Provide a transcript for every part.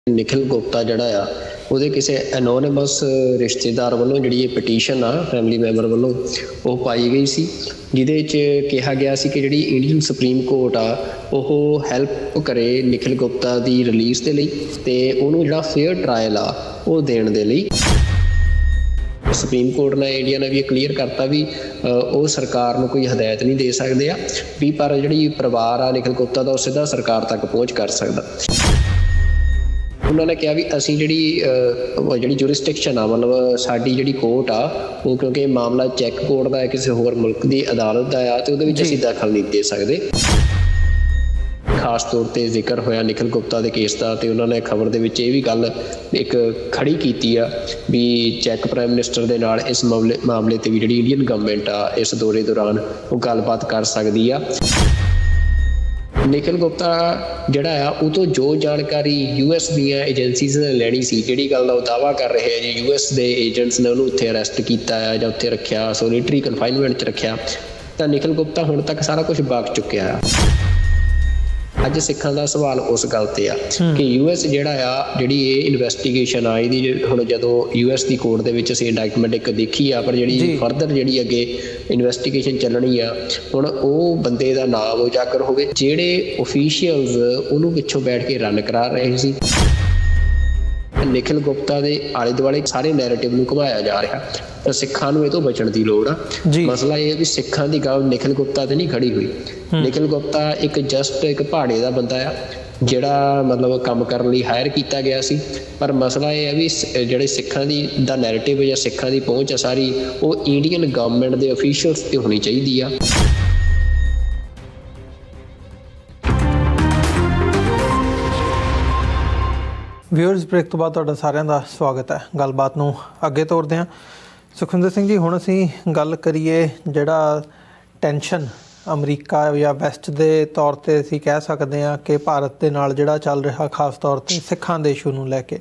निखिल गुप्ता जिहड़ा आ ਉਹਦੇ ਕਿਸੇ ਐਨੋਨਿਮਸ ਰਿਸ਼ਤੇਦਾਰ ਵੱਲੋਂ ਜਿਹੜੀ ਇਹ ਪਟੀਸ਼ਨ ਆ ਫੈਮਿਲੀ ਮੈਂਬਰ ਵੱਲੋਂ ਉਹ ਪਾਈ ਗਈ ਸੀ, ਜਿਹਦੇ 'ਚ ਕਿਹਾ ਗਿਆ ਸੀ ਕਿ ਜਿਹੜੀ ਇੰਡੀਅਨ ਸੁਪਰੀਮ ਕੋਰਟ ਆ ਉਹ ਹੈਲਪ ਕਰੇ ਨਿਖਿਲ ਗੁਪਤਾ ਦੀ ਰਿਲੀਜ਼ ਦੇ ਲਈ ਅਤੇ ਉਹਨੂੰ ਜਿਹੜਾ ਫੇਅਰ ਟਰਾਇਲ ਆ ਉਹ ਦੇਣ ਦੇ ਲਈ। ਸੁਪਰੀਮ ਕੋਰਟ ਨੇ ਇੰਡੀਆ ਨੇ ਵੀ ਇਹ ਕਲੀਅਰ ਕਰਤਾ ਵੀ ਉਹ ਸਰਕਾਰ ਨੂੰ ਕੋਈ ਹਦਾਇਤ ਨਹੀਂ ਦੇ ਸਕਦੇ ਆ ਵੀ, ਪਰ ਜਿਹੜੀ ਪਰਿਵਾਰ ਆ ਨਿਖਿਲ ਗੁਪਤਾ ਦਾ ਉਹ ਸਿੱਧਾ ਸਰਕਾਰ ਤੱਕ ਪਹੁੰਚ ਕਰ ਸਕਦਾ। ਉਹਨਾਂ ਨੇ ਕਿਹਾ ਵੀ ਅਸੀਂ ਜਿਹੜੀ ਜੁਰਿਸਡਿਕਸ਼ਨ ਆ, ਮਤਲਬ ਸਾਡੀ ਜਿਹੜੀ ਕੋਰਟ ਆ ਉਹ, ਕਿਉਂਕਿ ਮਾਮਲਾ ਚੈੱਕ ਕੋਰਟ ਦਾ ਹੈ, ਕਿਸੇ ਹੋਰ ਮੁਲਕ ਦੀ ਅਦਾਲਤ ਦਾ ਆ, ਅਤੇ ਉਹਦੇ ਵਿੱਚ ਅਸੀਂ ਦਖਲ ਨਹੀਂ ਦੇ ਸਕਦੇ। ਖਾਸ ਤੌਰ 'ਤੇ ਜ਼ਿਕਰ ਹੋਇਆ ਨਿਖਿਲ ਗੁਪਤਾ ਦੇ ਕੇਸ ਦਾ, ਅਤੇ ਉਹਨਾਂ ਨੇ ਖਬਰ ਦੇ ਵਿੱਚ ਇਹ ਵੀ ਗੱਲ ਇੱਕ ਖੜੀ ਕੀਤੀ ਆ ਵੀ ਚੈੱਕ ਪ੍ਰਾਈਮ ਮਿਨਿਸਟਰ ਦੇ ਨਾਲ ਇਸ ਮਾਮਲੇ 'ਤੇ ਵੀ ਜਿਹੜੀ ਇੰਡੀਅਨ ਗਵਰਨਮੈਂਟ ਆ ਇਸ ਦੌਰੇ ਦੌਰਾਨ ਉਹ ਗੱਲਬਾਤ ਕਰ ਸਕਦੀ ਆ। ਨਿਖਿਲ ਗੁਪਤਾ ਜਿਹੜਾ ਆ ਉਹ ਤੋਂ ਜੋ ਜਾਣਕਾਰੀ US ਦੀਆਂ ਏਜੰਸੀਜ਼ ਨੇ ਲੈਣੀ ਸੀ, ਜਿਹੜੀ ਗੱਲ ਦਾ ਉਹ ਦਾਅਵਾ ਕਰ ਰਹੇ ਆ ਜੀ US ਦੇ ਏਜੰਟਸ ਨੇ ਉਹਨੂੰ ਉੱਥੇ ਅਰੈਸਟ ਕੀਤਾ ਆ ਜਾਂ ਉੱਥੇ ਰੱਖਿਆ, ਸੋਲੀਟਰੀ ਕਨਫਾਈਨਮੈਂਟ 'ਚ ਰੱਖਿਆ, ਤਾਂ ਨਿਖਿਲ ਗੁਪਤਾ ਹੁਣ ਤੱਕ ਸਾਰਾ ਕੁਛ ਬਕ ਚੁੱਕਿਆ ਆ। ਅੱਜ ਸਿੱਖਾਂ ਦਾ ਸਵਾਲ ਉਸ ਗੱਲ 'ਤੇ ਆ ਕਿ US ਜਿਹੜੀ ਇਹ ਇਨਵੈਸਟੀਗੇਸ਼ਨ ਆ, ਇਹਦੀ ਹੁਣ ਜਦੋਂ US ਦੀ ਕੋਰਟ ਦੇ ਵਿੱਚ ਅਸੀਂ ਇੰਡਾਈਟਮੈਂਟ ਇੱਕ ਦੇਖੀ ਆ, ਪਰ ਜਿਹੜੀ ਫਰਦਰ ਜਿਹੜੀ ਅੱਗੇ ਇਨਵੈਸਟੀਗੇਸ਼ਨ ਚੱਲਣੀ ਆ, ਹੁਣ ਉਹ ਬੰਦੇ ਦਾ ਨਾਮ ਉਜਾਗਰ ਹੋਵੇ ਜਿਹੜੇ ਓਫੀਸ਼ੀਅਲਸ ਉਹਨੂੰ ਪਿੱਛੋਂ ਬੈਠ ਕੇ ਰਨ ਕਰਾ ਰਹੇ ਸੀ। ਨਿਖਿਲ ਗੁਪਤਾ ਦੇ ਆਲੇ ਦੁਆਲੇ ਸਾਰੇ ਨੈਰੇਟਿਵ ਨੂੰ ਘੁਮਾਇਆ ਜਾ ਰਿਹਾ, ਤਾਂ ਸਿੱਖਾਂ ਨੂੰ ਇਹ ਤੋਂ ਬਚਣ ਦੀ ਲੋੜ ਆ। ਮਸਲਾ ਇਹ ਹੈ ਵੀ ਸਿੱਖਾਂ ਦੀ ਗੱਲ ਨਿਖਿਲ ਗੁਪਤਾ 'ਤੇ ਨਹੀਂ ਖੜੀ ਹੋਈ। ਨਿਖਿਲ ਗੁਪਤਾ ਇੱਕ ਪਹਾੜੇ ਦਾ ਬੰਦਾ ਆ ਜਿਹੜਾ ਮਤਲਬ ਕੰਮ ਕਰਨ ਲਈ ਹਾਇਰ ਕੀਤਾ ਗਿਆ ਸੀ, ਪਰ ਮਸਲਾ ਇਹ ਹੈ ਵੀ ਜਿਹੜੇ ਸਿੱਖਾਂ ਦਾ ਨੈਰੇਟਿਵ ਜਾਂ ਸਿੱਖਾਂ ਦੀ ਪਹੁੰਚ ਆ ਸਾਰੀ ਉਹ ਇੰਡੀਅਨ ਗਵਰਨਮੈਂਟ ਦੇ ਅਫੀਸ਼ੀਅਲਸ 'ਤੇ ਹੋਣੀ ਚਾਹੀਦੀ ਆ। ਵਿਊਅਰਸ, ਬ੍ਰੇਕ ਤੋਂ ਬਾਅਦ ਤੁਹਾਡਾ ਸਾਰਿਆਂ ਦਾ ਸਵਾਗਤ ਹੈ। ਗੱਲਬਾਤ ਨੂੰ ਅੱਗੇ ਤੋਰਦੇ ਹਾਂ। ਸੁਖਵਿੰਦਰ ਸਿੰਘ ਜੀ, ਹੁਣ ਅਸੀਂ ਗੱਲ ਕਰੀਏ ਜਿਹੜਾ ਟੈਨਸ਼ਨ ਅਮਰੀਕਾ ਜਾਂ ਵੈਸਟ ਦੇ ਤੌਰ 'ਤੇ ਅਸੀਂ ਕਹਿ ਸਕਦੇ ਹਾਂ ਕਿ ਭਾਰਤ ਦੇ ਨਾਲ ਜਿਹੜਾ ਚੱਲ ਰਿਹਾ, ਖਾਸ ਤੌਰ 'ਤੇ ਸਿੱਖਾਂ ਦੇ ਇਸ਼ੂ ਨੂੰ ਲੈ ਕੇ,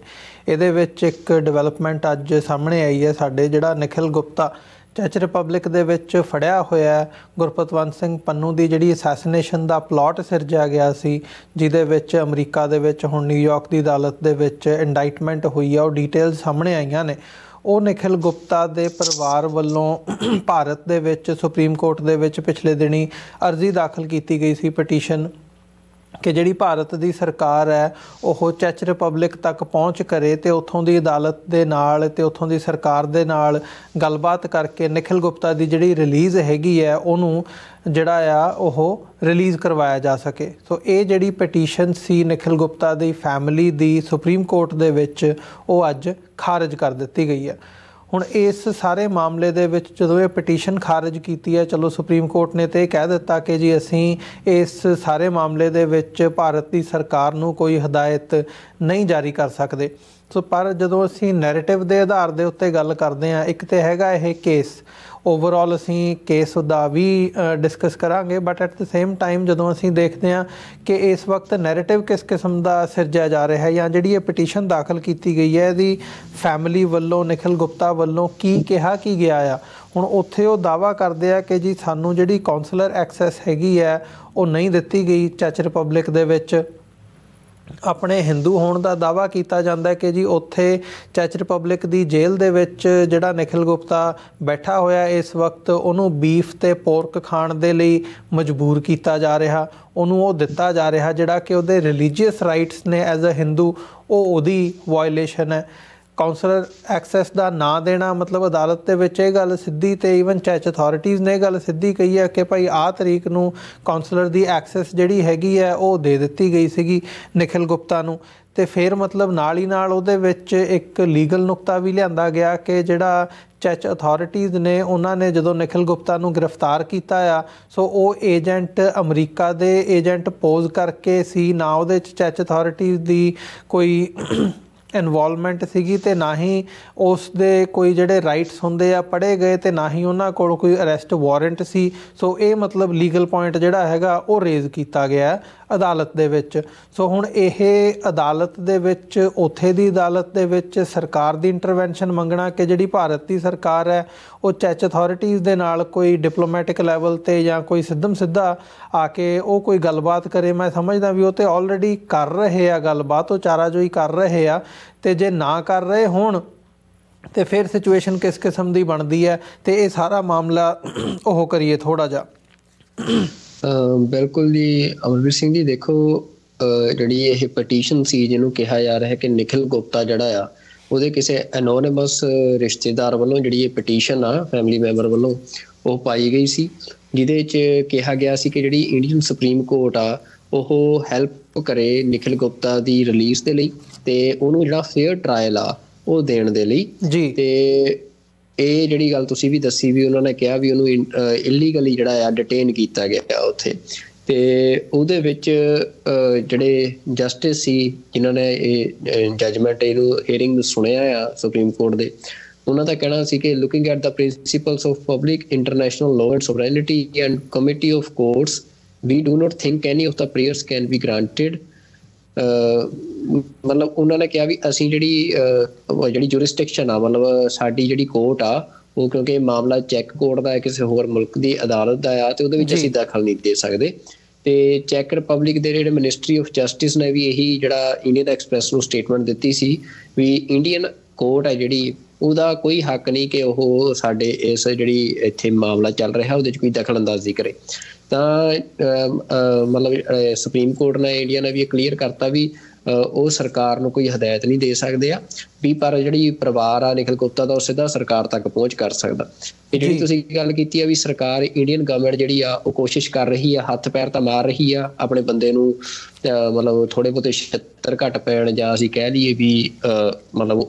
ਇਹਦੇ ਵਿੱਚ ਇੱਕ ਡਿਵੈਲਪਮੈਂਟ ਅੱਜ ਸਾਹਮਣੇ ਆਈ ਹੈ। ਸਾਡੇ ਜਿਹੜਾ ਨਿਖਿਲ ਗੁਪਤਾ ਚੈਚ ਰਿਪਬਲਿਕ ਦੇ ਵਿੱਚ ਫੜਿਆ ਹੋਇਆ ਗੁਰਪਤਵੰਤ ਸਿੰਘ ਪੰਨੂ ਦੀ ਜਿਹੜੀ ਅਸੈਸੀਨੇਸ਼ਨ ਦਾ ਪਲਾਟ ਸਿਰਜਿਆ ਗਿਆ ਸੀ, ਜਿਹਦੇ ਵਿੱਚ ਅਮਰੀਕਾ ਦੇ ਵਿੱਚ ਹੁਣ ਨਿਊਯਾਰਕ ਦੀ ਅਦਾਲਤ ਦੇ ਵਿੱਚ ਇੰਡਾਈਟਮੈਂਟ ਹੋਈ ਆ, ਉਹ ਡੀਟੇਲ ਸਾਹਮਣੇ ਆਈਆਂ ਨੇ। ਉਹ ਨਿਖਿਲ ਗੁਪਤਾ ਦੇ ਪਰਿਵਾਰ ਵੱਲੋਂ ਭਾਰਤ ਦੇ ਵਿੱਚ ਸੁਪਰੀਮ ਕੋਰਟ ਦੇ ਵਿੱਚ ਪਿਛਲੇ ਦਿਨੀ ਅਰਜ਼ੀ ਦਾਖਲ ਕੀਤੀ ਗਈ ਸੀ, ਪਟੀਸ਼ਨ, ਕਿ ਜਿਹੜੀ ਭਾਰਤ ਦੀ ਸਰਕਾਰ ਹੈ ਉਹ ਚੈਚ ਰਿਪਬਲਿਕ ਤੱਕ ਪਹੁੰਚ ਕਰੇ ਅਤੇ ਉੱਥੋਂ ਦੀ ਅਦਾਲਤ ਦੇ ਨਾਲ ਅਤੇ ਉੱਥੋਂ ਦੀ ਸਰਕਾਰ ਦੇ ਨਾਲ ਗੱਲਬਾਤ ਕਰਕੇ ਨਿਖਿਲ ਗੁਪਤਾ ਦੀ ਜਿਹੜੀ ਰਿਲੀਜ਼ ਹੈਗੀ ਹੈ ਉਹਨੂੰ ਜਿਹੜਾ ਆ ਉਹ ਰਿਲੀਜ਼ ਕਰਵਾਇਆ ਜਾ ਸਕੇ। ਸੋ ਇਹ ਜਿਹੜੀ ਪਟੀਸ਼ਨ ਸੀ ਨਿਖਿਲ ਗੁਪਤਾ ਦੀ ਫੈਮਿਲੀ ਦੀ ਸੁਪਰੀਮ ਕੋਰਟ ਦੇ ਵਿੱਚ, ਉਹ ਅੱਜ ਖਾਰਜ ਕਰ ਦਿੱਤੀ ਗਈ ਹੈ। ਹੁਣ ਇਸ ਸਾਰੇ ਮਾਮਲੇ ਦੇ ਵਿੱਚ ਜਦੋਂ ਇਹ ਪਟੀਸ਼ਨ ਖਾਰਜ ਕੀਤੀ ਹੈ, ਚਲੋ ਸੁਪਰੀਮ ਕੋਰਟ ਨੇ ਤਾਂ ਇਹ ਕਹਿ ਦਿੱਤਾ ਕਿ ਜੀ ਅਸੀਂ ਇਸ ਸਾਰੇ ਮਾਮਲੇ ਦੇ ਵਿੱਚ ਭਾਰਤ ਦੀ ਸਰਕਾਰ ਨੂੰ ਕੋਈ ਹਦਾਇਤ ਨਹੀਂ ਜਾਰੀ ਕਰ ਸਕਦੇ। ਸੋ ਪਰ ਜਦੋਂ ਅਸੀਂ ਨੈਰੇਟਿਵ ਦੇ ਆਧਾਰ ਦੇ ਉੱਤੇ ਗੱਲ ਕਰਦੇ ਹਾਂ, ਇੱਕ ਤਾਂ ਹੈਗਾ ਇਹ ਕੇਸ, ਓਵਰਆਲ ਅਸੀਂ ਕੇਸ ਦਾ ਵੀ ਡਿਸਕਸ ਕਰਾਂਗੇ, but at the same time ਜਦੋਂ ਅਸੀਂ ਦੇਖਦੇ ਹਾਂ ਕਿ ਇਸ ਵਕਤ ਨੈਰੇਟਿਵ ਕਿਸ ਕਿਸਮ ਦਾ ਸਿਰਜਿਆ ਜਾ ਰਿਹਾ ਹੈ, ਜਾਂ ਜਿਹੜੀ ਇਹ ਪਟੀਸ਼ਨ ਦਾਖਲ ਕੀਤੀ ਗਈ ਹੈ ਇਹਦੀ ਫੈਮਿਲੀ ਵੱਲੋਂ ਨਿਖਿਲ ਗੁਪਤਾ ਵੱਲੋਂ ਕੀ ਕਿਹਾ ਕੀ ਗਿਆ ਆ। ਹੁਣ ਉੱਥੇ ਉਹ ਦਾਅਵਾ ਕਰਦੇ ਆ ਕਿ ਜੀ ਸਾਨੂੰ ਜਿਹੜੀ ਕੌਂਸਲਰ ਐਕਸੈਸ ਹੈਗੀ ਹੈ ਉਹ ਨਹੀਂ ਦਿੱਤੀ ਗਈ। ਚੈਚ ਰਿਪਬਲਿਕ ਦੇ ਵਿੱਚ ਆਪਣੇ ਹਿੰਦੂ ਹੋਣ ਦਾ ਦਾਅਵਾ ਕੀਤਾ ਜਾਂਦਾ ਕਿ ਜੀ ਉੱਥੇ ਚੈਚ ਰਿਪਬਲਿਕ ਦੀ ਜੇਲ੍ਹ ਦੇ ਵਿੱਚ ਜਿਹੜਾ ਨਿਖਿਲ ਗੁਪਤਾ ਬੈਠਾ ਹੋਇਆ ਇਸ ਵਕਤ, ਉਹਨੂੰ ਬੀਫ ਅਤੇ ਪੋਰਕ ਖਾਣ ਦੇ ਲਈ ਮਜਬੂਰ ਕੀਤਾ ਜਾ ਰਿਹਾ, ਉਹਨੂੰ ਉਹ ਦਿੱਤਾ ਜਾ ਰਿਹਾ ਜਿਹੜਾ ਕਿ ਉਹਦੇ ਰਿਲੀਜੀਅਸ ਰਾਈਟਸ ਨੇ ਐਜ਼ ਅ ਹਿੰਦੂ, ਉਹ ਉਹਦੀ ਵਾਇਲੇਸ਼ਨ ਹੈ। ਕਾਉਂਸਲਰ ਐਕਸੈਸ ਦਾ ਨਾ ਦੇਣਾ, ਮਤਲਬ ਅਦਾਲਤ ਦੇ ਵਿੱਚ ਇਹ ਗੱਲ ਸਿੱਧੀ, ਅਤੇ ਈਵਨ ਚੈਚ ਅਥਾਰਟੀਜ਼ ਨੇ ਇਹ ਗੱਲ ਸਿੱਧੀ ਕਹੀ ਹੈ ਕਿ ਭਾਈ ਆਹ ਤਰੀਕ ਨੂੰ ਕਾਉਂਸਲਰ ਦੀ ਐਕਸੈਸ ਜਿਹੜੀ ਹੈਗੀ ਹੈ ਉਹ ਦੇ ਦਿੱਤੀ ਗਈ ਸੀਗੀ ਨਿਖਿਲ ਗੁਪਤਾ ਨੂੰ। ਅਤੇ ਫਿਰ ਮਤਲਬ ਨਾਲ ਹੀ ਨਾਲ ਉਹਦੇ ਵਿੱਚ ਇੱਕ ਲੀਗਲ ਨੁਕਤਾ ਵੀ ਲਿਆਂਦਾ ਗਿਆ ਕਿ ਜਿਹੜਾ ਚੈਚ ਅਥਾਰਟੀਜ਼ ਨੇ ਉਹਨਾਂ ਨੇ ਜਦੋਂ ਨਿਖਿਲ ਗੁਪਤਾ ਨੂੰ ਗ੍ਰਿਫਤਾਰ ਕੀਤਾ ਆ, ਸੋ ਉਹ ਏਜੰਟ ਅਮਰੀਕਾ ਦੇ ਏਜੰਟ ਪੋਜ਼ ਕਰਕੇ ਸੀ, ਨਾ ਉਹਦੇ 'ਚ ਚੈਚ ਅਥਾਰਟੀਜ਼ ਦੀ ਕੋਈ ਇਨਵੋਲਵਮੈਂਟ ਸੀਗੀ, ਅਤੇ ਨਾ ਹੀ ਉਸ ਦੇ ਕੋਈ ਜਿਹੜੇ ਰਾਈਟਸ ਹੁੰਦੇ ਆ ਪੜ੍ਹੇ ਗਏ, ਅਤੇ ਨਾ ਹੀ ਉਹਨਾਂ ਕੋਲ ਕੋਈ ਅਰੈਸਟ ਵਾਰੰਟ ਸੀ। ਸੋ ਇਹ ਮਤਲਬ ਲੀਗਲ ਪੁਆਇੰਟ ਜਿਹੜਾ ਹੈਗਾ ਉਹ ਰੇਜ਼ ਕੀਤਾ ਗਿਆ ਅਦਾਲਤ ਦੇ ਵਿੱਚ। ਸੋ ਹੁਣ ਇਹ ਅਦਾਲਤ ਦੇ ਵਿੱਚ, ਉੱਥੇ ਦੀ ਅਦਾਲਤ ਦੇ ਵਿੱਚ ਸਰਕਾਰ ਦੀ ਇੰਟਰਵੈਂਸ਼ਨ ਮੰਗਣਾ ਕਿ ਜਿਹੜੀ ਭਾਰਤ ਦੀ ਸਰਕਾਰ ਹੈ ਉਹ ਚੈਚ ਅਥਾਰਟੀਜ਼ ਦੇ ਨਾਲ ਕੋਈ ਡਿਪਲੋਮੈਟਿਕ ਲੈਵਲ 'ਤੇ ਜਾਂ ਕੋਈ ਸਿੱਧਾ ਆ ਕੇ ਉਹ ਕੋਈ ਗੱਲਬਾਤ ਕਰੇ। ਮੈਂ ਸਮਝਦਾ ਵੀ ਉਹ ਤਾਂ ਆਲਰੇਡੀ ਕਰ ਰਹੇ ਆ ਗੱਲਬਾਤ, ਉਹ ਚਾਰਾਜੋਈ ਕਰ ਰਹੇ ਆ, ਅਤੇ ਜੇ ਨਾ ਕਰ ਰਹੇ ਹੋਣ ਤੇ ਫਿਰ ਸਿਚੁਏਸ਼ਨ ਕਿਸ ਕਿਸਮ ਦੀ ਬਣਦੀ ਹੈ। ਤੇ ਇਹ ਸਾਰਾ ਮਾਮਲਾ ਉਹ ਕਰੀਏ ਥੋੜ੍ਹਾ ਜਿਹਾ। ਬਿਲਕੁਲ ਜੀ ਅਮਰਵੀਰ ਸਿੰਘ ਜੀ, ਦੇਖੋ ਜਿਹੜੀ ਇਹ ਪਟੀਸ਼ਨ ਸੀ ਜਿਹਨੂੰ ਕਿਹਾ ਜਾ ਰਿਹਾ ਕਿ ਨਿਖਿਲ ਗੁਪਤਾ ਜਿਹੜਾ ਆ ਉਹਦੇ ਕਿਸੇ ਐਨੋਨਿਮਸ ਰਿਸ਼ਤੇਦਾਰ ਵੱਲੋਂ ਜਿਹੜੀ ਇਹ ਪਟੀਸ਼ਨ ਆ ਫੈਮਿਲੀ ਮੈਂਬਰ ਵੱਲੋਂ ਉਹ ਪਾਈ ਗਈ ਸੀ, ਜਿਹਦੇ 'ਚ ਕਿਹਾ ਗਿਆ ਸੀ ਕਿ ਜਿਹੜੀ ਇੰਡੀਅਨ ਸੁਪਰੀਮ ਕੋਰਟ ਆ ਉਹ ਹੈਲਪ ਕਰੇ ਨਿਖਿਲ ਗੁਪਤਾ ਦੀ ਰਿਲੀਜ਼ ਦੇ ਲਈ ਤੇ ਉਹਨੂੰ ਜਿਹੜਾ ਫੇਅਰ ਟਰਾਇਲ ਆ ਉਹ ਦੇਣ ਦੇ ਲਈ ਜੀ। ਤੇ ਇਹ ਜਿਹੜੀ ਗੱਲ ਤੁਸੀਂ ਵੀ ਦੱਸੀ ਵੀ ਉਹਨਾਂ ਨੇ ਕਿਹਾ ਵੀ ਉਹਨੂੰ ਇਲੀਗਲੀ ਜਿਹੜਾ ਆ ਡਿਟੇਨ ਕੀਤਾ ਗਿਆ ਉੱਥੇ, ਤੇ ਉਹਦੇ ਵਿੱਚ ਜਿਹੜੇ ਜਸਟਿਸ ਸੀ ਜਿਨ੍ਹਾਂ ਨੇ ਇਹ ਜਜਮੈਂਟ ਇਹਨੂੰ ਹੀਅਰਿੰਗ ਨੂੰ ਸੁਣਿਆ ਆ ਸੁਪਰੀਮ ਕੋਰਟ ਦੇ, ਉਹਨਾਂ ਦਾ ਕਹਿਣਾ ਸੀ ਕਿ looking at the principles of public international law and sovereignty and comity of courts we do not think any of the prayers can be granted. ਮਤਲਬ ਉਹਨਾਂ ਨੇ ਕਿਹਾ ਵੀ ਅਸੀਂ ਜਿਹੜੀ ਜੁਰਿਸਡਿਕਸ਼ਨ ਆ, ਮਤਲਬ ਸਾਡੀ ਜਿਹੜੀ ਕੋਰਟ ਆ ਉਹ, ਕਿਉਂਕਿ ਮਾਮਲਾ ਚੈੱਕ ਕੋਰਟ ਦਾ ਹੈ, ਕਿਸੇ ਹੋਰ ਮੁਲਕ ਦੀ ਅਦਾਲਤ ਦਾ ਆ, ਤੇ ਉਹਦੇ ਵਿੱਚ ਅਸੀਂ ਦਖਲ ਨਹੀਂ ਦੇ ਸਕਦੇ। ਤੇ ਚੈੱਕ ਰਿਪਬਲਿਕ ਦੇ ਜਿਹੜੇ ਮਿਨਿਸਟਰੀ ਆਫ ਜਸਟਿਸ ਨੇ ਵੀ ਇਹੀ ਜਿਹੜਾ ਇੰਡੀਅਨ ਐਕਸਪ੍ਰੈਸ ਨੂੰ ਸਟੇਟਮੈਂਟ ਦਿੱਤੀ ਸੀ ਵੀ ਇੰਡੀਅਨ ਕੋਰਟ ਹੈ ਜਿਹੜੀ ਉਹਦਾ ਕੋਈ ਹੱਕ ਨਹੀਂ ਕਿ ਉਹ ਸਾਡੇ ਇਸ ਜਿਹੜੀ ਇੱਥੇ ਮਾਮਲਾ ਚੱਲ ਰਿਹਾ ਉਹਦੇ 'ਚ ਕੋਈ ਦਖਲ ਅੰਦਾਜ਼ੀ ਕਰੇ। ਤਾਂ ਮਤਲਬ ਸੁਪਰੀਮ ਕੋਰਟ ਨੇ ਇੰਡੀਆ ਨੇ ਵੀ ਇਹ ਕਲੀਅਰ ਕਰਤਾ ਵੀ ਉਹ ਸਰਕਾਰ ਨੂੰ ਕੋਈ ਹਦਾਇਤ ਨਹੀਂ ਦੇ ਸਕਦੇ ਆ ਵੀ, ਪਰ ਜਿਹੜੀ ਪਰਿਵਾਰ ਆ ਨਿਖਿਲ ਗੁਪਤਾ ਦਾ ਉਹ ਸਿੱਧਾ ਸਰਕਾਰ ਤੱਕ ਪਹੁੰਚ ਕਰ ਸਕਦਾ। ਇਹ ਜਿਹੜੀ ਤੁਸੀਂ ਗੱਲ ਕੀਤੀ ਆ ਵੀ ਸਰਕਾਰ ਇੰਡੀਅਨ ਗਵਰਨਮੈਂਟ ਜਿਹੜੀ ਆ ਉਹ ਕੋਸ਼ਿਸ਼ ਕਰ ਰਹੀ ਆ, ਹੱਥ ਪੈਰ ਤਾਂ ਮਾਰ ਰਹੀ ਆ ਆਪਣੇ ਬੰਦੇ ਨੂੰ, ਮਤਲਬ ਥੋੜ੍ਹੇ ਬਹੁਤੇ ਛਿੱਤਰ ਘੱਟ ਪੈਣ ਜਾਂ ਅਸੀਂ ਕਹਿ ਲਈਏ ਵੀ ਮਤਲਬ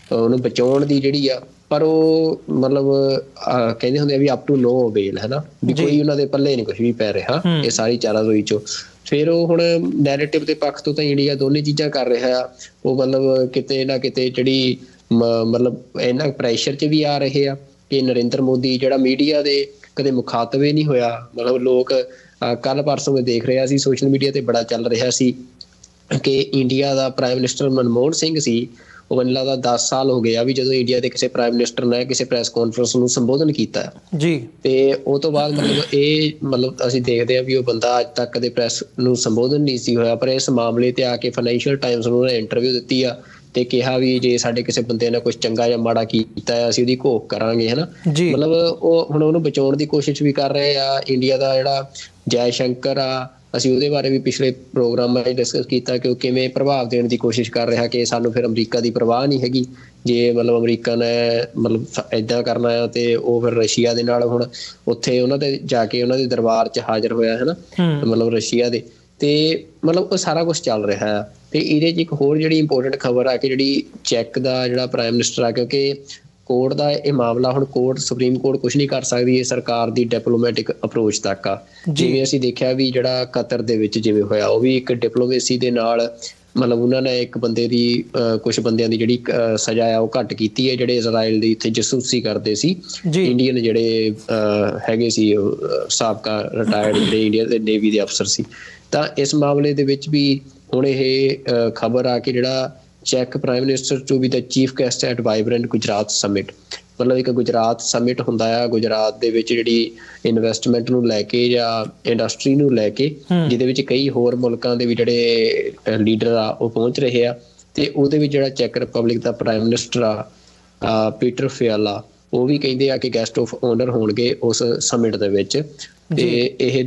ਉਹਨੂੰ ਬਚਾਉਣ ਦੀ ਜਿਹੜੀ ਆ, ਪਰ ਉਹ ਮਤਲਬ ਕਹਿੰਦੇ ਹੁੰਦੇ ਆ ਵੀ ਅਪ ਟੂ ਨੋ ਅਵੇਲ, ਹੈ ਨਾ, ਵੀ ਕੋਈ ਉਹਨਾਂ ਦੇ ਪੱਲੇ ਨਹੀਂ ਕੁਛ ਵੀ ਪੈ ਰਿਹਾ ਇਹ ਸਾਰੀ ਚਾਰਾਜ਼ੋਈ 'ਚੋਂ। ਫਿਰ ਉਹ ਹੁਣ ਨੈਰੇਟਿਵ ਦੇ ਪੱਖ ਤੋਂ ਤਾਂ ਇੰਡੀਆ ਦੋਨੇ ਚੀਜ਼ਾਂ ਕਰ ਰਿਹਾ ਆ, ਉਹ ਮਤਲਬ ਕਿਤੇ ਨਾ ਕਿਤੇ ਜਿਹੜੀ ਮਤਲਬ ਇਹਨਾਂ ਪ੍ਰੈਸ਼ਰ 'ਚ ਵੀ ਆ ਰਹੇ ਆ ਕਿ ਨਰਿੰਦਰ ਮੋਦੀ ਜਿਹੜਾ ਮੀਡੀਆ ਦੇ ਕਦੇ ਮੁਖਾਤਬੇ ਨਹੀਂ ਹੋਇਆ। ਮਤਲਬ ਲੋਕ ਕੱਲ੍ਹ ਪਰਸੋਂ ਮੈਂ ਦੇਖ ਰਿਹਾ ਸੀ ਸੋਸ਼ਲ ਮੀਡੀਆ 'ਤੇ ਬੜਾ ਚੱਲ ਰਿਹਾ ਸੀ ਕਿ ਇੰਡੀਆ ਦਾ ਪ੍ਰਾਈਮ ਮਿਨਿਸਟਰ ਮਨਮੋਹਨ ਸਿੰਘ ਸੀ, ਉਹ ਮੈਨੂੰ ਲੱਗਦਾ 10 ਸਾਲ ਹੋ ਗਏ ਆ ਵੀ ਜਦੋਂ ਇੰਡੀਆ ਦੇ ਕਿਸੇ ਪ੍ਰਾਈਮ ਮਿਨਿਸਟਰ ਨੇ ਕਿਸੇ ਪ੍ਰੈਸ ਕਾਨਫਰੰਸ ਨੂੰ ਸੰਬੋਧਨ ਕੀਤਾ ਜੀ, ਤੇ ਉਹ ਤੋਂ ਬਾਅਦ ਮਤਲਬ ਅਸੀਂ ਦੇਖਦੇ ਹਾਂ ਵੀ ਉਹ ਬੰਦਾ ਅੱਜ ਤੱਕ ਕਦੇ ਪ੍ਰੈਸ ਨੂੰ ਸੰਬੋਧਨ ਨਹੀਂ ਸੀ ਹੋਇਆ, ਪਰ ਇਸ ਮਾਮਲੇ ਤੇ ਆ ਕੇ ਫਾਈਨੈਂਸ਼ੀਅਲ ਟਾਈਮਸ ਨੂੰ ਉਹਨੇ ਇੰਟਰਵਿਊ ਦਿੱਤੀ ਆ ਤੇ ਕਿਹਾ ਵੀ ਜੇ ਸਾਡੇ ਕਿਸੇ ਬੰਦੇ ਨੇ ਕੁਛ ਚੰਗਾ ਜਾਂ ਮਾੜਾ ਕੀਤਾ ਆ ਅਸੀਂ ਉਹਦੀ ਘੋਖ ਕਰਾਂਗੇ, ਹੈ ਨਾ। ਮਤਲਬ ਉਹ ਹੁਣ ਉਹਨੂੰ ਬਚਾਉਣ ਦੀ ਕੋਸ਼ਿਸ਼ ਵੀ ਕਰ ਰਹੇ ਆ। ਇੰਡੀਆ ਦਾ ਜਿਹੜਾ ਜੈ ਸ਼ੰਕਰ ਆ, ਅਸੀਂ ਉਹਦੇ ਬਾਰੇ ਵੀ ਪਿਛਲੇ ਪ੍ਰੋਗਰਾਮਾਂ 'ਚ ਡਿਸਕਸ ਕੀਤਾ ਕਿ ਉਹ ਕਿਵੇਂ ਪ੍ਰਭਾਵ ਦੇਣ ਦੀ ਕੋਸ਼ਿਸ਼ ਕਰ ਰਿਹਾ ਕਿ ਸਾਨੂੰ ਫਿਰ ਅਮਰੀਕਾ ਦੀ ਪਰਵਾਹ ਨਹੀਂ ਹੈਗੀ, ਜੇ ਮਤਲਬ ਅਮਰੀਕਾ ਨੇ ਮਤਲਬ ਇੱਦਾਂ ਕਰਨਾ ਆ ਤੇ ਉਹ ਫਿਰ ਰਸ਼ੀਆ ਦੇ ਨਾਲ ਹੁਣ ਉੱਥੇ ਉਹਨਾਂ ਦੇ ਜਾ ਕੇ ਉਹਨਾਂ ਦੇ ਦਰਬਾਰ 'ਚ ਹਾਜ਼ਰ ਹੋਇਆ, ਹੈ ਨਾ, ਮਤਲਬ ਰਸ਼ੀਆ ਦੇ, ਤੇ ਮਤਲਬ ਉਹ ਸਾਰਾ ਕੁਛ ਚੱਲ ਰਿਹਾ ਆ। ਤੇ ਇਹਦੇ 'ਚ ਇੱਕ ਹੋਰ ਜਿਹੜੀ ਇੰਪੋਰਟੈਂਟ ਖਬਰ ਆ ਕਿ ਜਿਹੜੀ ਚੈੱਕ ਦਾ ਜਿਹੜਾ ਪ੍ਰਾਈਮ ਮਿਨਿਸਟਰ ਆ, ਕਿਉਂਕਿ ਕੋਰਟ ਦਾ ਇਹ ਮਾਮਲਾ ਹੁਣ ਸੁਪਰੀਮ ਕੋਰਟ ਕੁਛ ਨਹੀਂ ਕਰ ਸਕਦੀ, ਇਹ ਸਰਕਾਰ ਦੀ ਡਿਪਲੋਮੈਟਿਕ ਅਪਰੋਚ ਤੱਕ ਆ। ਜਿਵੇਂ ਅਸੀਂ ਦੇਖਿਆ ਵੀ ਜਿਹੜਾ ਕਤਰ ਦੇ ਵਿੱਚ ਜਿਵੇਂ ਹੋਇਆ, ਉਹ ਵੀ ਇੱਕ ਡਿਪਲੋਮੇਸੀ ਦੇ ਨਾਲ ਮਤਲਬ ਉਹਨਾਂ ਨੇ ਇੱਕ ਬੰਦੇ ਦੀ ਕੁਛ ਬੰਦਿਆਂ ਦੀ ਜਿਹੜੀ ਸਜ਼ਾ ਆ ਉਹ ਘੱਟ ਕੀਤੀ ਹੈ, ਜਿਹੜੇ ਇਜ਼ਰਾਈਲ ਦੀ ਇੱਥੇ ਜਸੂਸੀ ਕਰਦੇ ਸੀ ਇੰਡੀਅਨ ਜਿਹੜੇ ਹੈਗੇ ਸੀ ਸਾਬਕਾ ਰਿਟਾਇਰਡ ਜਿਹੜੇ ਇੰਡੀਆ ਦੇ ਨੇਵੀ ਦੇ ਅਫਸਰ ਸੀ। ਤਾਂ ਇਸ ਮਾਮਲੇ ਦੇ ਵਿੱਚ ਵੀ ਹੁਣ ਇਹ ਖਬਰ ਆ ਕਿ ਜਿਹੜਾ ਚੈੱਕ ਪ੍ਰਾਈਮ ਮਿਨਿਸਟਰ ਟੂ ਬੀ ਦਾ chief guest at Vibrant Gujarat Summit, ਮਤਲਬ ਇੱਕ ਗੁਜਰਾਤ ਸਮਿਟ ਹੁੰਦਾ ਆ ਗੁਜਰਾਤ ਦੇ ਵਿੱਚ ਜਿਹੜੀ ਇਨਵੈਸਟਮੈਂਟ ਨੂੰ ਲੈ ਕੇ ਜਾਂ ਇੰਡਸਟਰੀ ਨੂੰ ਲੈ ਕੇ, ਜਿਹਦੇ ਵਿੱਚ ਕਈ ਹੋਰ ਮੁਲਕਾਂ ਦੇ ਵੀ ਜਿਹੜੇ ਲੀਡਰ ਆ ਉਹ ਪਹੁੰਚ ਰਹੇ ਆ। ਤੇ ਉਹਦੇ ਵਿੱਚ ਜਿਹੜਾ ਚੈੱਕ ਰਿਪਬਲਿਕ ਦਾ ਪ੍ਰਾਈਮ ਮਿਨਿਸਟਰ ਆ ਪੀਟਰ ਫਿਆਲਾ, ਉਹ ਵੀ ਕਹਿੰਦੇ ਆ ਕਿ ਗੈਸਟ ਆਫ ਓਨਰ ਹੋਣਗੇ ਉਸ ਸਮਿਟ ਦੇ ਵਿੱਚ। ਤੇ ਇਹ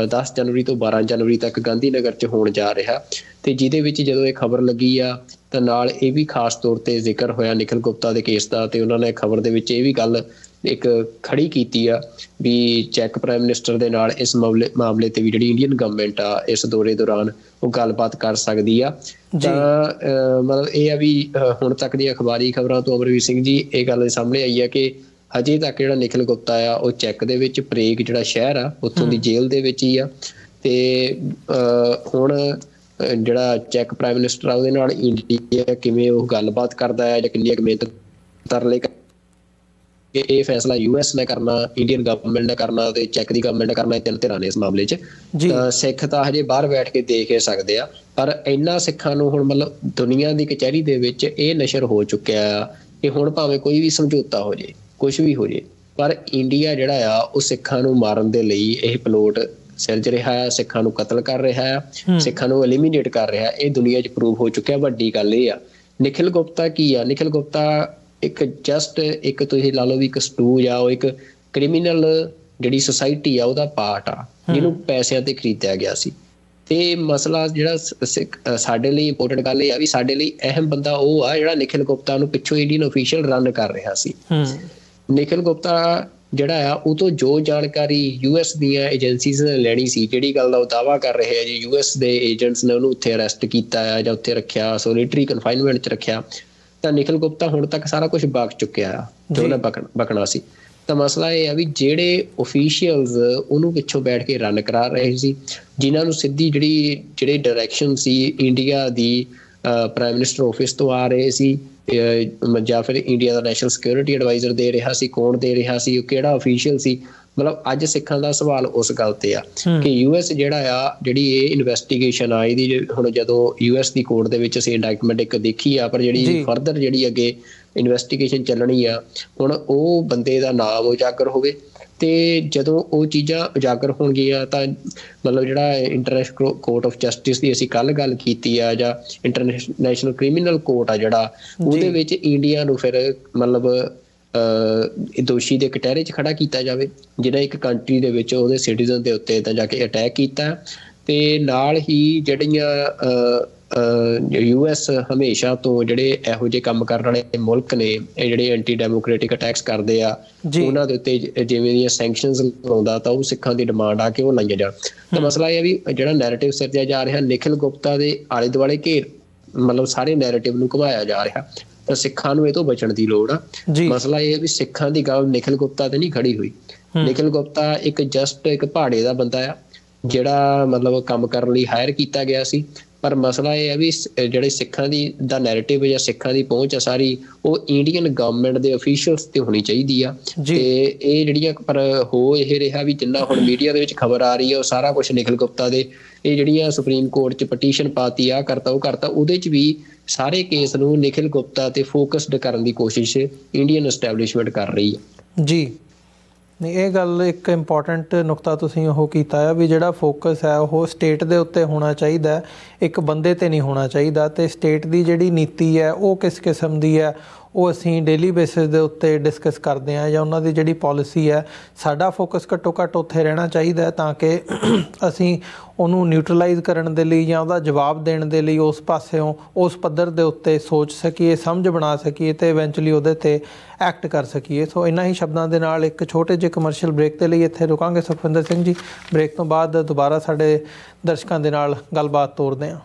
10 ਜਨਵਰੀ ਤੋਂ 12 ਜਨਵਰੀ ਤੱਕ ਗਾਂਧੀ ਨਗਰ 'ਚ ਹੋਣ ਜਾ ਰਿਹਾ। ਤੇ ਜਿਹਦੇ ਵਿੱਚ ਜਦੋਂ ਇਹ ਖਬਰ ਲੱਗੀ ਆ ਤਾਂ ਨਾਲ ਇਹ ਵੀ ਖਾਸ ਤੌਰ ਤੇ ਜ਼ਿਕਰ ਹੋਇਆ ਨਿਖਿਲ ਗੁਪਤਾ ਦੇ ਕੇਸ ਦਾ, ਤੇ ਉਹਨਾਂ ਨੇ ਖਬਰ ਦੇ ਵਿੱਚ ਇਹ ਵੀ ਗੱਲ ਇੱਕ ਖੜੀ ਕੀਤੀ ਆ ਵੀ ਚੈੱਕ ਪ੍ਰਾਈਮ ਮਿਨਿਸਟਰ ਦੇ ਨਾਲ ਇਸ ਮਾਮਲੇ ਤੇ ਵੀ ਜਿਹੜੀ ਇੰਡੀਅਨ ਗਵਰਨਮੈਂਟ ਆ ਇਸ ਦੌਰੇ ਦੌਰਾਨ ਉਹ ਗੱਲਬਾਤ ਕਰ ਸਕਦੀ ਆ। ਤਾਂ ਮਤਲਬ ਇਹ ਆ ਵੀ ਹੁਣ ਤੱਕ ਦੀਆਂ ਅਖਬਾਰੀ ਖਬਰਾਂ ਤੋਂ ਅਮਰਵੀਰ ਸਿੰਘ ਜੀ ਇਹ ਗੱਲ ਸਾਹਮਣੇ ਆਈ ਆ ਕਿ ਹਜੇ ਤੱਕ ਜਿਹੜਾ ਨਿਖਿਲ ਗੁਪਤਾ ਆ ਉਹ ਚੈੱਕ ਦੇ ਵਿੱਚ ਪ੍ਰੇਗ ਜਿਹੜਾ ਸ਼ਹਿਰ ਆ ਉੱਥੋਂ ਦੀ ਜੇਲ੍ਹ ਦੇ ਵਿੱਚ ਹੀ ਆ। ਤੇ ਹੁਣ ਜਿਹੜਾ ਚੈੱਕ ਪ੍ਰਾਈਮ ਮਿਨਿਸਟਰ ਆ ਉਹਦੇ ਨਾਲ ਇੰਡੀਆ ਕਿਵੇਂ ਉਹ ਗੱਲਬਾਤ ਕਰਦਾ ਹੈ ਜਾਂ ਕਿੰਨੀ ਕੁ ਮਿਹਨਤ ਤਰਲੇ ਕਿ ਇਹ ਫੈਸਲਾ US ਨੇ ਕਰਨਾ, ਇੰਡੀਅਨ ਗਵਰਨਮੈਂਟ ਨੇ ਕਰਨਾ ਤੇ ਚੈੱਕ ਦੀ ਗਵਰਨਮੈਂਟ ਨੇ ਕਰਨਾ, ਇਹ ਤਿੰਨ ਧਿਰਾਂ ਨੇ ਇਸ ਮਾਮਲੇ 'ਚ। ਸਿੱਖ ਤਾਂ ਹਜੇ ਬਾਹਰ ਬੈਠ ਕੇ ਦੇਖ ਹੀ ਸਕਦੇ ਆ, ਪਰ ਇਹਨਾਂ ਸਿੱਖਾਂ ਨੂੰ ਹੁਣ ਮਤਲਬ ਦੁਨੀਆ ਦੀ ਕਚਹਿਰੀ ਦੇ ਵਿੱਚ ਇਹ ਨਸ਼ਰ ਹੋ ਚੁੱਕਿਆ ਆ कि हुण भावें कोई भी समझौता हो जाए, कुछ भी हो जाए, पर इंडिया जिहड़ा आ वो सिखां नूं मारन दे लई इह पलोट सिरज रहा है, सिखां नूं कतल कर रहा है, सिखां नूं एलिमीनेट कर रहा है। ये दुनिया 'च प्रूव हो चुकिया। वड्डी गल ये आ। निखिल गुप्ता की आ? निखिल गुप्ता एक जस्ट एक तुसीं ला लो भी एक स्टूज आ, वो एक क्रिमीनल जिहड़ी सोसाइटी आ ਉਹਦਾ पार्ट आ ਜਿਹਨੂੰ पैसिਆਂ ते खरीदिया गया सी। ਤੇ ਮਸਲਾ ਜਿਹੜਾ ਸਾਡੇ ਲਈ ਇੰਪੋਰਟੈਂਟ ਗੱਲ ਇਹ ਆ ਵੀ ਸਾਡੇ ਲਈ ਅਹਿਮ ਬੰਦਾ ਉਹ ਆ ਜਿਹੜਾ ਨਿਖਿਲ ਗੁਪਤਾ ਨੂੰ ਪਿੱਛੋਂ ਇੰਡੀਅਨ ਅਫੀਸ਼ੀਅਲ ਰਨ ਕਰ ਰਿਹਾ ਸੀ। ਨਿਖਿਲ ਗੁਪਤਾ ਜਿਹੜਾ ਆ ਉਹ ਤੋਂ ਜੋ ਜਾਣਕਾਰੀ ਯੂਐਸ ਦੀਆਂ ਏਜੰਸੀਜ਼ ਨੇ ਲੈਣੀ ਸੀ, ਜਿਹੜੀ ਗੱਲ ਦਾ ਉਹ ਦਾਅਵਾ ਕਰ ਰਹੇ ਆ ਜੀ ਯੂਐਸ ਦੇ ਏਜੰਟਸ ਨੇ ਉਹਨੂੰ ਉੱਥੇ ਅਰੈਸਟ ਕੀਤਾ ਆ ਜਾਂ ਉੱਥੇ ਰੱਖਿਆ, ਸੋਲੀਟਰੀ ਕਨਫਾਈਨਮੈਂਟ 'ਚ ਰੱਖਿਆ, ਤਾਂ ਨਿਖਿਲ ਗੁਪਤਾ ਹੁਣ ਤੱਕ ਸਾਰਾ ਕੁਛ ਬਕ ਚੁੱਕਿਆ ਆ ਜੋ ਉਹਨੇ ਬਕਣਾ ਸੀ। ਤਾਂ ਮਸਲਾ ਇਹ ਆ ਵੀ ਜਿਹੜੇ ਓਫੀਸ਼ੀਅਲਸ ਉਹਨੂੰ ਪਿੱਛੋਂ ਬੈਠ ਕੇ ਰਨ ਕਰਾ ਰਹੇ ਸੀ, ਜਿਨ੍ਹਾਂ ਨੂੰ ਸਿੱਧੀ ਜਿਹੜੇ ਡਾਇਰੈਕਸ਼ਨ ਸੀ ਇੰਡੀਆ ਦੀ ਪ੍ਰਾਈਮ ਮਿਨਿਸਟਰ ਆਫਿਸ ਤੋਂ ਆ ਰਹੇ ਸੀ ਜਾਂ ਫਿਰ ਇੰਡੀਆ ਦਾ ਨੈਸ਼ਨਲ ਸਿਕਿਉਰਿਟੀ ਐਡਵਾਈਜ਼ਰ ਦੇ ਰਿਹਾ ਸੀ, ਕੌਣ ਦੇ ਰਿਹਾ ਸੀ, ਉਹ ਕਿਹੜਾ ਅਫੀਸ਼ੀਅਲ ਸੀ। ਮਤਲਬ ਅੱਜ ਸਿੱਖਾਂ ਦਾ ਸਵਾਲ ਉਸ ਗੱਲ ਤੇ ਆ ਕਿ ਯੂਐਸ ਜਿਹੜੀ ਇਹ ਇਨਵੈਸਟੀਗੇਸ਼ਨ ਆ ਇਹਦੀ ਹੁਣ ਜਦੋਂ ਯੂਐਸ ਦੀ ਕੋਰਟ ਦੇ ਵਿੱਚ ਅਸੀਂ ਇੰਡਾਇਟਮੈਂਟ ਇੱਕ ਦੇਖੀ ਆ, ਪਰ ਜਿਹੜੀ ਫਰਦਰ ਜਿਹੜੀ ਅੱਗੇ ਇਨਵੈਸਟੀਗੇਸ਼ਨ ਚੱਲਣੀ ਆ ਹੁਣ ਉਹ ਬੰਦੇ ਦਾ ਨਾਮ ਉਜਾਗਰ ਹੋਵੇ। ਤੇ ਜਦੋਂ ਉਹ ਚੀਜ਼ਾਂ ਉਜਾਗਰ ਹੋਣਗੀਆਂ ਤਾਂ ਮਤਲਬ ਜਿਹੜਾ ਇੰਟਰਨੈਸ਼ਨਲ ਕੋਰਟ ਆਫ ਜਸਟਿਸ ਦੀ ਅਸੀਂ ਕੱਲ੍ਹ ਗੱਲ ਕੀਤੀ ਆ ਜਾਂ ਇੰਟਰਨੈਸ਼ਨਲ ਕ੍ਰਿਮੀਨਲ ਕੋਰਟ ਆ ਜਿਹੜਾ, ਉਹਦੇ ਵਿੱਚ ਇੰਡੀਆ ਨੂੰ ਫਿਰ ਮਤਲਬ ਦੋਸ਼ੀ ਦੇ ਕਟਹਿਰੇ 'ਚ ਖੜਾ ਕੀਤਾ ਜਾਵੇ ਜਿਹੜਾ ਇੱਕ ਕੰਟਰੀ ਦੇ ਵਿੱਚ ਉਹਦੇ ਸਿਟੀਜ਼ਨ ਦੇ ਉੱਤੇ ਤਾਂ ਜਾ ਕੇ ਅਟੈਕ ਕੀਤਾ। ਤੇ ਨਾਲ ਹੀ ਜਿਹੜੀਆਂ ਯੂਐਸ ਹਮੇਸ਼ਾ ਤੋਂ ਜਿਹੜੇ ਇਹੋ ਜਿਹੇ ਕੰਮ ਕਰਨ ਵਾਲੇ ਮੁਲਕ ਨੇ, ਇਹ ਜਿਹੜੇ ਐਂਟੀ ਡੈਮੋਕ੍ਰੈਟਿਕ ਅਟੈਕਸ ਕਰਦੇ ਆ, ਉਹਨਾਂ ਦੇ ਉੱਤੇ ਜਿਵੇਂ ਦੀਆਂ ਸੈਂਕਸ਼ਨਸ ਲਾਉਂਦਾ ਤਾਂ ਉਹ ਸਿੱਖਾਂ ਦੀ ਡਿਮਾਂਡ ਆ ਕਿ ਉਹ ਲਾਈਆਂ ਜਾਣ। ਤਾਂ ਮਸਲਾ ਇਹ ਹੈ ਵੀ ਜਿਹੜਾ ਨੈਰੇਟਿਵ ਸਿਰਜਿਆ ਜਾ ਰਿਹਾ ਨਿਖਿਲ ਗੁਪਤਾ ਦੇ ਆਲੇ ਦੁਆਲੇ ਮਤਲਬ ਸਾਰੇ ਨੈਰੇਟਿਵ ਨੂੰ ਘੁਮਾਇਆ ਜਾ ਰਿਹਾ, ਤਾਂ ਸਿੱਖਾਂ ਨੂੰ ਇਹ ਤੋਂ ਬਚਣ ਦੀ ਲੋੜ ਆ। ਮਸਲਾ ਇਹ ਹੈ ਵੀ ਸਿੱਖਾਂ ਦੀ ਗੱਲ ਨਿਖਿਲ ਗੁਪਤਾ ਤੇ ਨਹੀਂ ਖੜੀ ਹੋਈ। ਨਿਖਿਲ ਗੁਪਤਾ ਇੱਕ ਜਸਟ ਇੱਕ ਪਹਾੜੇ ਦਾ ਬੰਦਾ ਆ ਜਿਹੜਾ ਮਤਲਬ ਕੰਮ ਕਰਨ ਲਈ ਹਾਇਰ ਕੀਤਾ ਗਿਆ ਸੀ। ਪਰ ਮਸਲਾ ਇਹ ਹੈ ਵੀ ਜਿਹੜੇ ਸਿੱਖਾਂ ਦਾ ਨੈਰੇਟਿਵ ਜਾਂ ਸਿੱਖਾਂ ਦੀ ਪਹੁੰਚ ਆ ਸਾਰੀ ਉਹ ਇੰਡੀਅਨ ਗਵਰਨਮੈਂਟ ਦੇ ਅਫੀਸ਼ੀਅਲਸ ਤੇ ਹੋਣੀ ਚਾਹੀਦੀ ਆ। ਤੇ ਇਹ ਜਿਹੜੀਆਂ ਪਰ ਹੋ ਇਹ ਰਿਹਾ ਵੀ ਜਿੰਨਾ ਹੁਣ ਮੀਡੀਆ ਦੇ ਵਿੱਚ ਖਬਰ ਆ ਰਹੀ ਹੈ ਉਹ ਸਾਰਾ ਕੁਛ ਨਿਖਿਲ ਗੁਪਤਾ ਦੇ ਇਹ ਜਿਹੜੀਆਂ ਸੁਪਰੀਮ ਕੋਰਟ 'ਚ ਪਟੀਸ਼ਨ ਪਾਤੀ ਆ ਕਰਤਾ ਉਹ ਕਰਤਾ, ਉਹਦੇ 'ਚ ਵੀ ਸਾਰੇ ਕੇਸ ਨੂੰ ਨਿਖਿਲ ਗੁਪਤਾ ਤੇ ਫੋਕਸਡ ਕਰਨ ਦੀ ਕੋਸ਼ਿਸ਼ ਇੰਡੀਅਨ ਐਸਟੈਬਲਿਸ਼ਮੈਂਟ ਕਰ ਰਹੀ ਹੈ। ਜੀ ਨਹੀਂ, ਇਹ ਗੱਲ ਇੱਕ ਇੰਪੋਰਟੈਂਟ ਨੁਕਤਾ ਤੁਸੀਂ ਉਹ ਕੀਤਾ ਆ ਵੀ ਜਿਹੜਾ ਫੋਕਸ ਹੈ ਉਹ ਸਟੇਟ ਦੇ ਉੱਤੇ ਹੋਣਾ ਚਾਹੀਦਾ, ਇੱਕ ਬੰਦੇ 'ਤੇ ਨਹੀਂ ਹੋਣਾ ਚਾਹੀਦਾ। ਅਤੇ ਸਟੇਟ ਦੀ ਜਿਹੜੀ ਨੀਤੀ ਹੈ ਉਹ ਕਿਸ ਕਿਸਮ ਦੀ ਹੈ ਉਹ ਅਸੀਂ ਡੇਲੀ ਬੇਸਿਸ ਦੇ ਉੱਤੇ ਡਿਸਕਸ ਕਰਦੇ ਹਾਂ, ਜਾਂ ਉਹਨਾਂ ਦੀ ਜਿਹੜੀ ਪੋਲਿਸੀ ਹੈ ਸਾਡਾ ਫੋਕਸ ਘੱਟੋ ਘੱਟ ਉੱਥੇ ਰਹਿਣਾ ਚਾਹੀਦਾ ਤਾਂ ਕਿ ਅਸੀਂ ਉਹਨੂੰ ਨਿਊਟਰਲਾਈਜ਼ ਕਰਨ ਦੇ ਲਈ ਜਾਂ ਉਹਦਾ ਜਵਾਬ ਦੇਣ ਦੇ ਲਈ ਉਸ ਪਾਸਿਓਂ ਉਸ ਪੱਧਰ ਦੇ ਉੱਤੇ ਸੋਚ ਸਕੀਏ, ਸਮਝ ਬਣਾ ਸਕੀਏ ਅਤੇ ਇਵੈਂਚੁਅਲੀ ਉਹਦੇ 'ਤੇ ਐਕਟ ਕਰ ਸਕੀਏ। ਸੋ ਇਹਨਾਂ ਹੀ ਸ਼ਬਦਾਂ ਦੇ ਨਾਲ ਇੱਕ ਛੋਟੇ ਜਿਹੇ ਕਮਰਸ਼ੀਅਲ ਬ੍ਰੇਕ ਦੇ ਲਈ ਇੱਥੇ ਰੁਕਾਂਗੇ ਸੁਖਵਿੰਦਰ ਸਿੰਘ ਜੀ। ਬ੍ਰੇਕ ਤੋਂ ਬਾਅਦ ਦੁਬਾਰਾ ਸਾਡੇ ਦਰਸ਼ਕਾਂ ਦੇ ਨਾਲ ਗੱਲਬਾਤ ਤੋਰਦੇ ਹਾਂ।